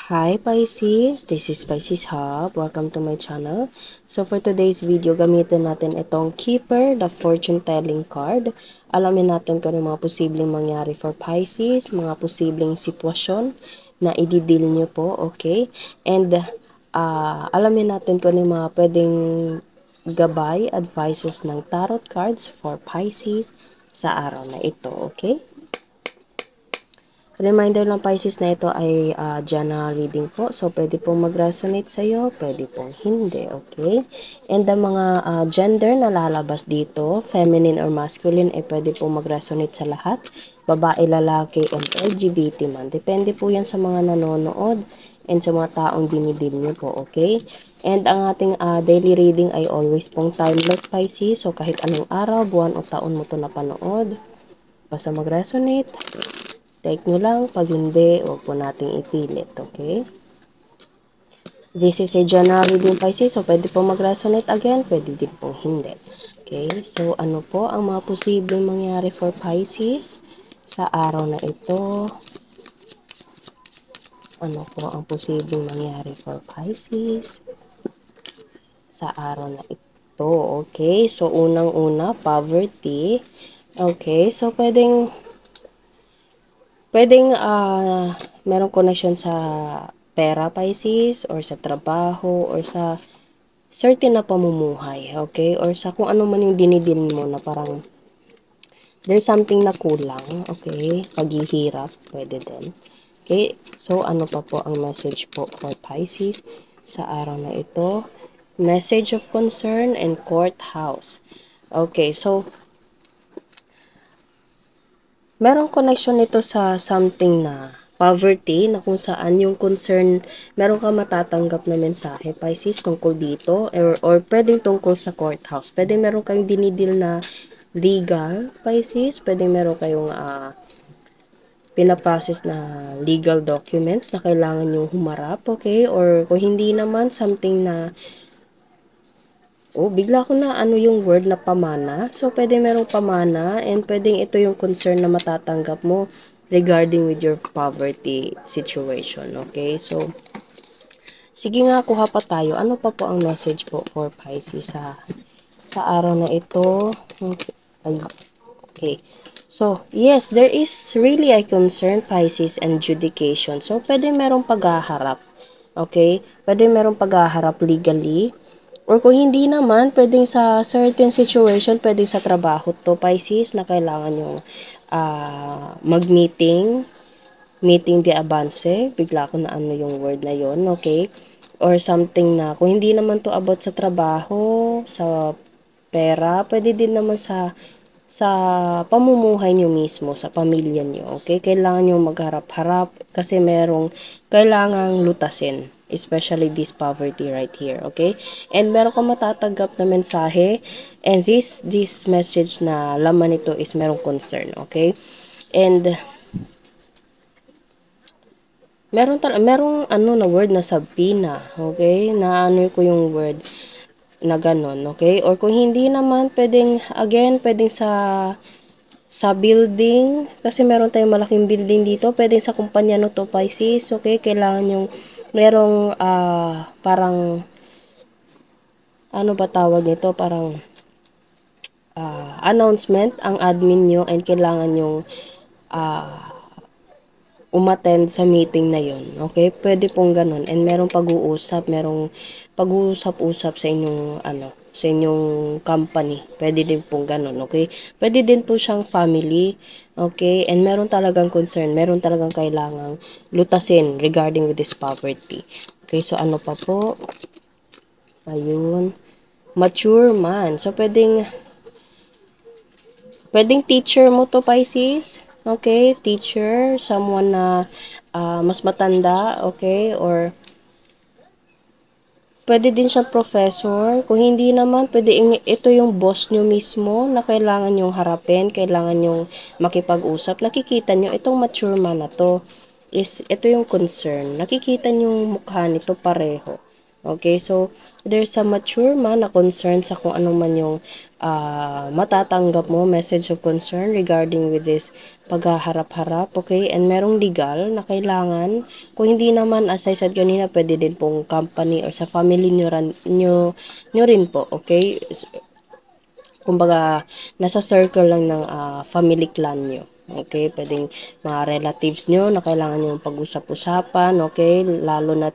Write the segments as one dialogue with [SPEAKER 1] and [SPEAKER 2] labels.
[SPEAKER 1] Hi Pisces, this is Pisces Hub. Welcome to my channel. So for today's video, gamitin natin itong Keeper, the fortune telling card. Alamin natin kung ano mga posibleng mangyari for Pisces, mga posibleng sitwasyon na i-deal nyo po, okay? And alamin natin kung ano mga pwedeng gabay, advices ng tarot cards for Pisces sa araw na ito, okay? Reminder lang Pisces na ito ay general reading po. So, pwede pong mag-resonate sa'yo, pwede pong hindi, okay? And ang mga gender na lalabas dito, feminine or masculine, ay pwede pong mag-resonate sa lahat. Babae, lalaki, and LGBT man. Depende po yan sa mga nanonood and sa mga taong dinidil nyo po, okay? And ang ating daily reading ay always pong timeless Pisces. So, kahit anong araw, buwan o taon mo ito napanood, basta mag-resonate, take nyo lang. Pag hindi, huwag po nating ipilit, okay? This is a general reading Pisces, so pwede po mag-resonate again, pwede din pong hindi. Okay, so ano po ang mga posibleng mangyari for Pisces sa araw na ito? Ano po ang posibleng mangyari for Pisces sa araw na ito? Okay, so unang-una, poverty. Okay, so pwedeng merong connection sa pera, Pisces, or sa trabaho, or sa certain na pamumuhay, okay? Or sa kung ano man yung dinidin mo na parang there's something na kulang, okay? Paghihirap, pwede din. Okay, so ano pa po ang message po for Pisces sa araw na ito? Message of concern and courthouse. Okay, so merong connection nito sa something na poverty, na kung saan yung concern, meron ka matatanggap na mensahe, Pisces, tungkol dito, or pwedeng tungkol sa courthouse. Pwedeng meron kayong dinidil na legal, Pisces, pwedeng meron kayong pinaprocess na legal documents na kailangan yung humarap, okay? Or kung hindi naman, something na bigla ko na ano yung word na pamana. So, pwede merong pamana and pwedeng ito yung concern na matatanggap mo regarding with your poverty situation. Okay? So, sige nga, kuha pa tayo. Ano pa po ang message po for Pisces sa araw na ito? Okay. So, yes, there is really a concern, Pisces, and judication. So, pwede merong paghaharap. Okay? Pwede merong paghaharap legally. Or kung hindi naman, pwedeng sa certain situation, pwedeng sa trabaho to, Pisces, na kailangan yung mag-meeting, meeting de avance, bigla ko na ano yung word na yon, okay? Or something na, kung hindi naman to about sa trabaho, sa pera, pwede din naman sa pamumuhay nyo mismo, sa pamilya nyo, okay? Kailangan nyo magharap-harap kasi merong kailangang lutasin, especially this poverty right here, okay? And meron kang matatanggap na mensahe, and this message na laman nito is merong concern, okay? And merong ano na word na sabina, okay? Na ano ko yung word na ganon, okay? Or kung hindi naman, pwedeng sa building, kasi meron tayong malaking building dito, pwedeng sa kumpanya no to, Pisces, okay? Kailangan yung merong parang ano ba tawag nito, parang announcement ang admin nyo, and kailangan yung umattend sa meeting na yun. Okay? Pwede pong ganun. And merong pag-uusap-usap sa inyong sa inyong company. Pwede din pong ganun, okay? Pwede din po siyang family, okay? And meron talagang concern, meron talagang kailangang lutasin regarding with this poverty. Okay, so ano pa po? Ayun. Mature man. So pwedeng teacher mo to, Pisces. Okay, teacher, someone na mas matanda, okay, or pwede din siyang professor. Kung hindi naman, ito yung boss nyo mismo na kailangan nyong harapin, kailangan nyong makipag-usap. Nakikita nyo, itong mature man na to, ito yung concern. Nakikita nyo yung mukha nito pareho. Okay, so there's a mature man na concern sa kung ano man yung matatanggap mo, message of concern regarding with this paghaharap-harap, okay? And merong legal na kailangan. Kung hindi naman, as I said kanina, pwede din pong company or sa family nyo rin po, okay? Kumbaga, nasa circle lang ng family clan nyo. Okay, pwedeng mga relatives nyo na kailangan nyo pag-usap-usapan, okay? Lalo na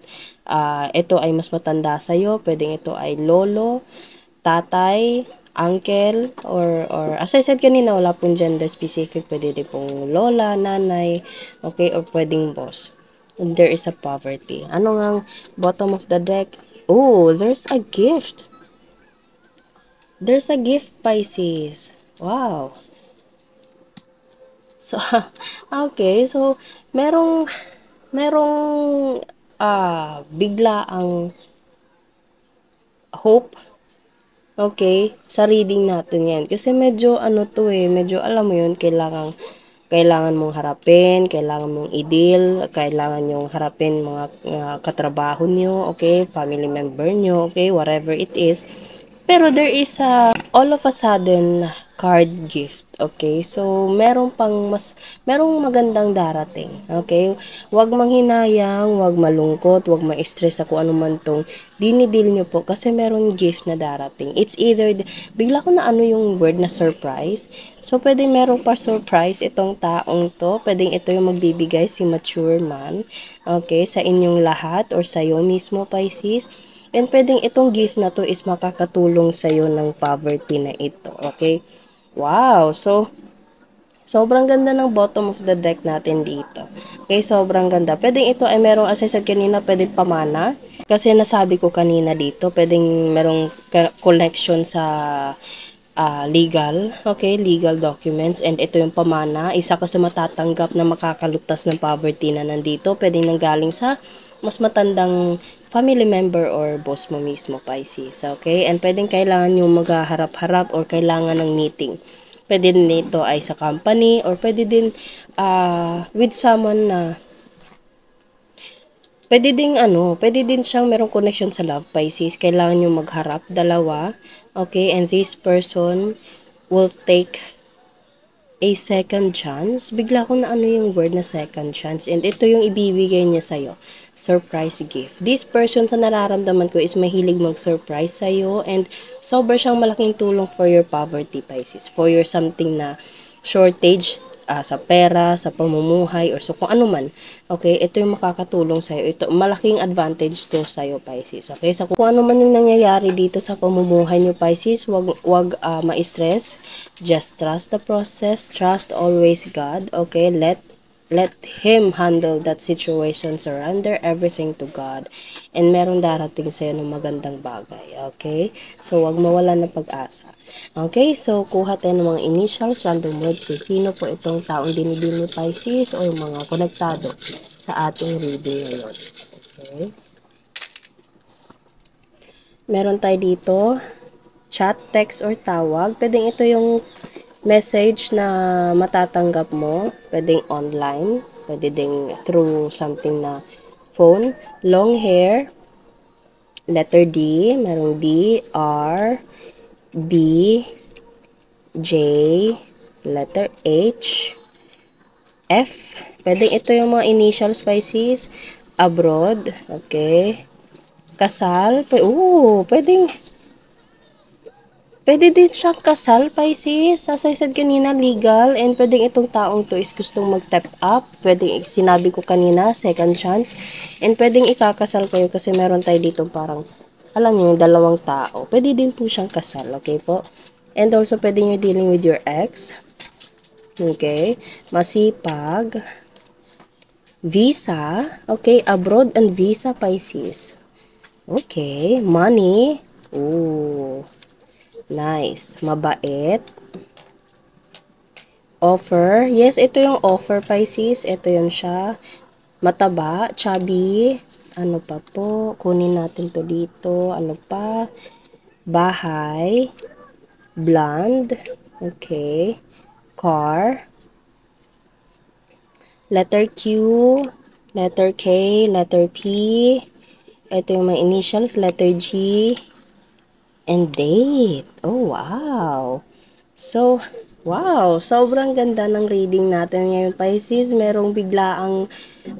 [SPEAKER 1] ito ay mas matanda sa'yo, pwedeng ito ay lolo, tatay, uncle, or as I said kanina, wala pong gender specific, pwede din pong lola, nanay, okay, or pwedeng boss. And there is a poverty. Ano nga bottom of the deck? Oh, there's a gift. There's a gift, Pisces. Wow. So, okay. So, merong bigla ang hope, okay, sa reading natin yan. Kasi medyo ano to medyo alam mo yun, kailangan mong harapin, kailangan mong i-deal, kailangan nyong harapin mga katrabaho nyo, okay, family member nyo, okay, whatever it is. Pero there is a all of a sudden card gift. Okay? So, merong magandang darating. Okay? Huwag manghinayang, huwag malungkot, huwag ma-stress sa kung ano man tong dinidil nyo po kasi merong gift na darating. It's either, bigla ko na ano yung word na surprise. So, pwede merong pa surprise itong taong to. Pwedeng ito yung magbibigay si mature man. Okay? Sa inyong lahat or sa'yo mismo, Pisces. And pwedeng itong gift na to is makakatulong sa'yo ng poverty na ito. Okay? Wow! So, sobrang ganda ng bottom of the deck natin dito. Okay, sobrang ganda. Pwedeng ito ay merong, as I said kanina, pwedeng pamana. Kasi nasabi ko kanina dito, pwedeng merong collection sa legal, okay, legal documents. And ito yung pamana. Isa ka sa matatanggap na makakalutas ng poverty na nandito. Pwedeng nanggaling sa mas matandang family member or boss mo mismo, Pisces. Okay? And pwedeng kailangan yung maghaharap-harap or kailangan ng meeting. Pwede din ito ay sa company or pwede din with someone na pwede din siyang merong connection sa love, Pisces. Kailangan yung magharap, dalawa. Okay? And this person will take a second chance. Bigla ko na ano yung word na second chance. And ito yung ibibigay niya sa'yo. Surprise gift. This person sa nararamdaman ko is mahilig mag-surprise sa'yo. And sobra siyang malaking tulong for your poverty, Pisces. For your something na shortage sa pera, sa pamumuhay, or so kung ano man. Okay, ito yung makakatulong sa'yo. Ito, malaking advantage to sa'yo, Pisces. Okay, so kung ano man yung nangyayari dito sa pamumuhay niyo, Pisces, wag ma-stress. Just trust the process. Trust always God. Okay, let Him handle that situation. Surrender everything to God. And merong darating sa'yo ng magandang bagay. Okay? So, wag mawala ng pag-asa. Okay? So, kuha tayo ng mga initials, random words, kung sino po itong taong dinidil ni Pisces o yung mga konektado sa ating reading ngayon. Okay? Meron tayo dito, chat, text, or tawag. Pwedeng ito yung message na matatanggap mo, pwedeng online, pwede ding through something na phone, long hair, letter D, merong D, R, B, J, letter H, F, pwedeng ito yung mga initials, Pisces, abroad, okay, kasal, pwede din siyang kasal, Pisces. As I said kanina, legal. And pwedeng itong taong to is gustong mag-step up. Pwedeng, sinabi ko kanina, second chance. And pwedeng ikakasal kayo kasi meron tayo dito parang, alam niyo, dalawang tao. Pwede din po siyang kasal, okay po? And also, pwede nyo dealing with your ex. Okay? Masipag. Visa. Okay, abroad and visa, Pisces. Okay, money. Ooh. Nice. Mabait. Offer. Yes, ito yung offer, Pisces. Ito yun siya. Mataba, chubby. Ano pa po? Kunin natin to dito. Ano pa? Bahay. Blonde. Okay. Car. Letter Q. Letter K. Letter P. Ito yung mga initials, letter G, and date. Oh, wow. So, wow, sobrang ganda ng reading natin ngayon, Pisces. Merong biglaang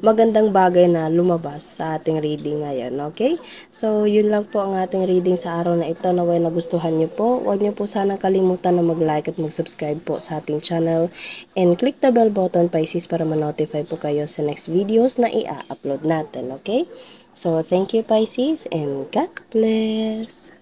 [SPEAKER 1] magandang bagay na lumabas sa ating reading ngayon, okay? So, yun lang po ang ating reading sa araw na ito. Naway nagustuhan niyo po. Huwag niyo po sanang kalimutan na mag-like at mag-subscribe po sa ating channel. And click the bell button, Pisces, para ma-notify po kayo sa next videos na i-upload natin, okay? So, thank you, Pisces, and God bless!